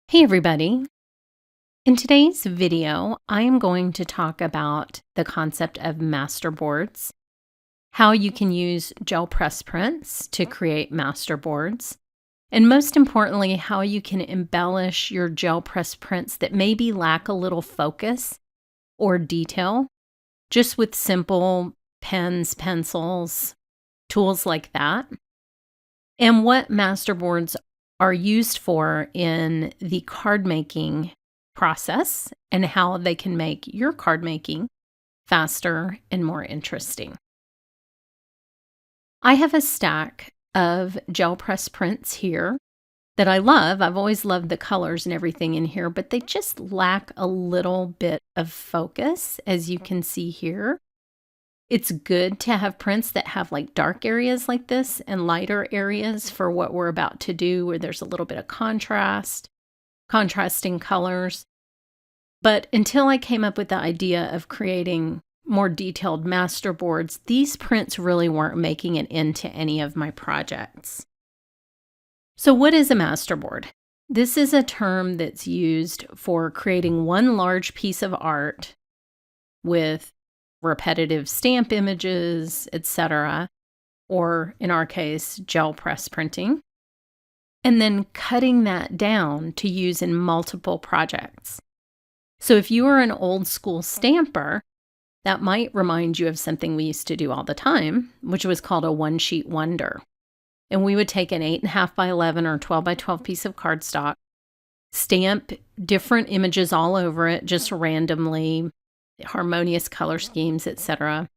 Hey everybody! In today's video, I am going to talk about the concept of masterboards, how you can use gel press prints to create masterboards, and most importantly, how you can embellish your gel press prints that maybe lack a little focus or detail, just with simple pens, pencils, tools like that, and what masterboards are used for in the card making process and how they can make your card making faster and more interesting. I have a stack of gel press prints here that I love. I've always loved the colors and everything in here, but they just lack a little bit of focus, as you can see here. It's good to have prints that have like dark areas like this and lighter areas for what we're about to do, where there's a little bit of contrasting colors. But until I came up with the idea of creating more detailed masterboards, these prints really weren't making it into any of my projects. So what is a masterboard? This is a term that's used for creating one large piece of art with repetitive stamp images, etc., or in our case, gel press printing, and then cutting that down to use in multiple projects. So if you are an old school stamper, that might remind you of something we used to do all the time, which was called a one-sheet wonder. And we would take an 8.5 by 11 or 12 by 12 piece of cardstock, stamp different images all over it, just randomly, harmonious color schemes, etc.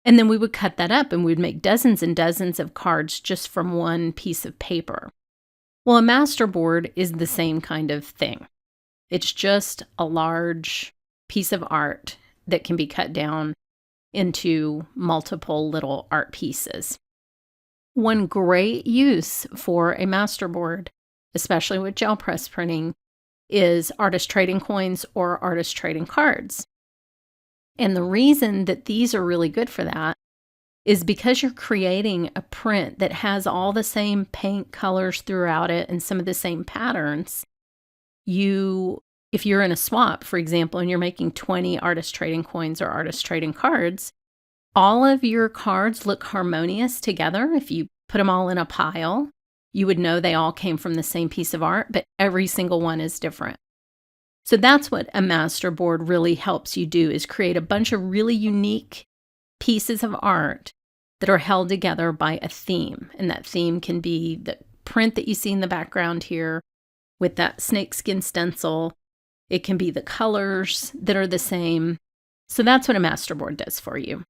And then we would cut that up and we would make dozens and dozens of cards just from one piece of paper. Well, a masterboard is the same kind of thing. It's just a large piece of art that can be cut down into multiple little art pieces. One great use for a masterboard, especially with gel press printing, is artist trading coins or artist trading cards. And the reason that these are really good for that is because you're creating a print that has all the same paint colors throughout it and some of the same patterns. If you're in a swap, for example, and you're making 20 artist trading coins or artist trading cards, all of your cards look harmonious together. If you put them all in a pile, you would know they all came from the same piece of art, but every single one is different. So that's what a masterboard really helps you do, is create a bunch of really unique pieces of art that are held together by a theme. And that theme can be the print that you see in the background here with that snakeskin stencil. It can be the colors that are the same. So that's what a masterboard does for you.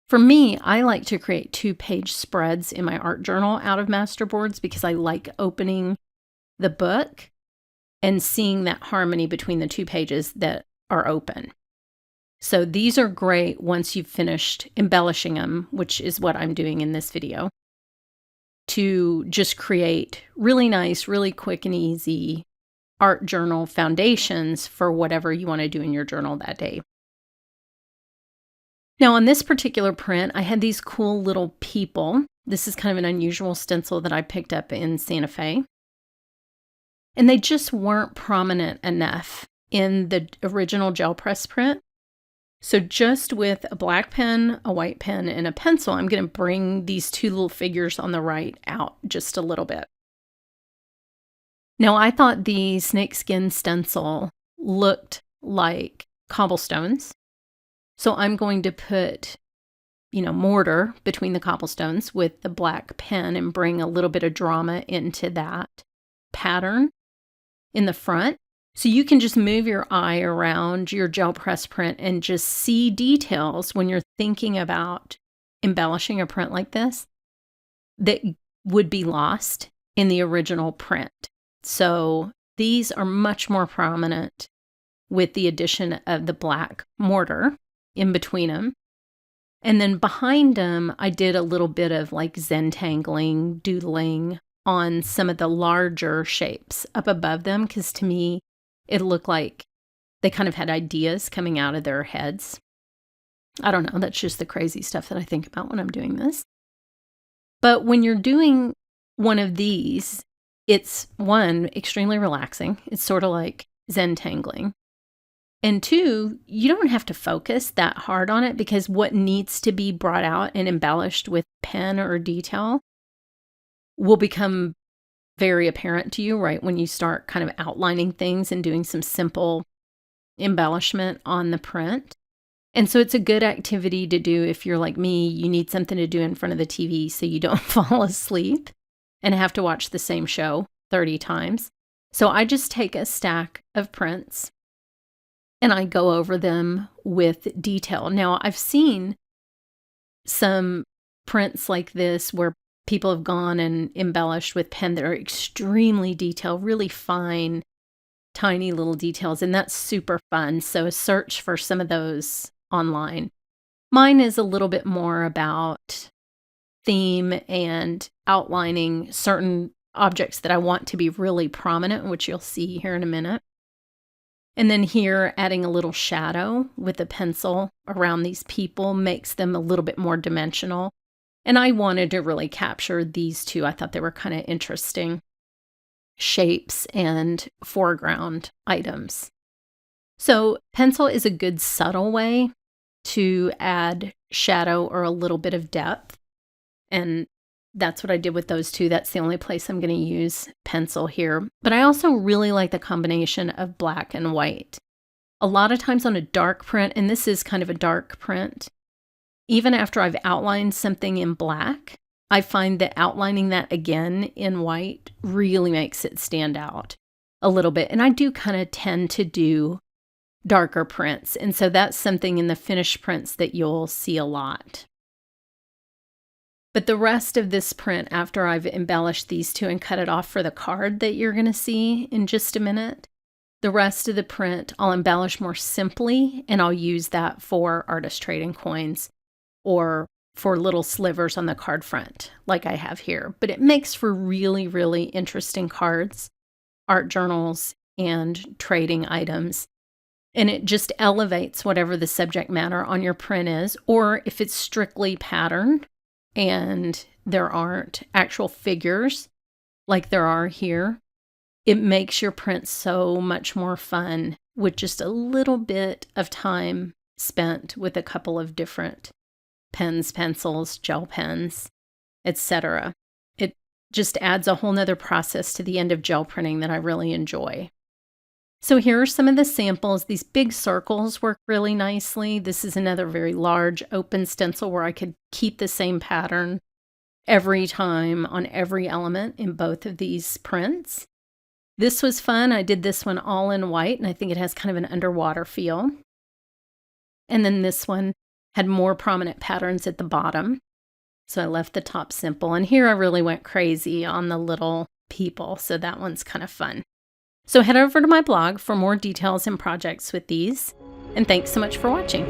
For me, I like to create 2-page spreads in my art journal out of masterboards because I like opening the book and seeing that harmony between the 2 pages that are open. So these are great once you've finished embellishing them, which is what I'm doing in this video, to just create really nice, really quick and easy art journal foundations for whatever you want to do in your journal that day. Now on this particular print, I had these cool little people. This is kind of an unusual stencil that I picked up in Santa Fe. And they just weren't prominent enough in the original gel press print. So just with a black pen, a white pen, and a pencil, I'm going to bring these 2 little figures on the right out just a little bit. Now, I thought the snakeskin stencil looked like cobblestones. So I'm going to put, mortar between the cobblestones with the black pen and bring a little bit of drama into that pattern in the front. So you can just move your eye around your gel press print and just see details when you're thinking about embellishing a print like this that would be lost in the original print. So these are much more prominent with the addition of the black mortar in between them. And then behind them, I did a little bit of like Zentangling, doodling on some of the larger shapes up above them, because to me, it looked like They kind of had ideas coming out of their heads. I don't know, that's just the crazy stuff that I think about when I'm doing this. But when you're doing one of these, it's one, extremely relaxing. It's sort of like Zen tangling. And two, you don't have to focus that hard on it because what needs to be brought out and embellished with pen or detail will become very apparent to you right when you start kind of outlining things and doing some simple embellishment on the print. And so it's a good activity to do if you're like me, you need something to do in front of the TV so you don't fall asleep and have to watch the same show 30 times. So I just take a stack of prints and I go over them with detail. Now, I've seen some prints like this where people have gone and embellished with pen that are extremely detailed, really fine, tiny little details, and that's super fun. So search for some of those online. Mine is a little bit more about theme and outlining certain objects that I want to be really prominent, which you'll see here in a minute. And then here, adding a little shadow with a pencil around these people makes them a little bit more dimensional. And I wanted to really capture these two. I thought they were kind of interesting shapes and foreground items. So pencil is a good subtle way to add shadow or a little bit of depth. And that's what I did with those two. That's the only place I'm going to use pencil here. But I also really like the combination of black and white. A lot of times on a dark print, and this is kind of a dark print, even after I've outlined something in black, I find that outlining that again in white really makes it stand out a little bit. And I do kind of tend to do darker prints. And so that's something in the finished prints that you'll see a lot. But the rest of this print, after I've embellished these two and cut it off for the card that you're going to see in just a minute, the rest of the print I'll embellish more simply, and I'll use that for artist trading coins or for little slivers on the card front like I have here. But it makes for really, really interesting cards, art journals, and trading items. And it just elevates whatever the subject matter on your print is, or if it's strictly pattern and there aren't actual figures like there are here, it makes your print so much more fun with just a little bit of time spent with a couple of different pens, pencils, gel pens, etc. It just adds a whole nother process to the end of gel printing that I really enjoy. So here are some of the samples. These big circles work really nicely. This is another very large open stencil where I could keep the same pattern every time on every element in both of these prints. This was fun. I did this one all in white, and I think it has kind of an underwater feel. And then this one had more prominent patterns at the bottom. So I left the top simple. And here I really went crazy on the little people. So that one's kind of fun. So head over to my blog for more details and projects with these. And thanks so much for watching.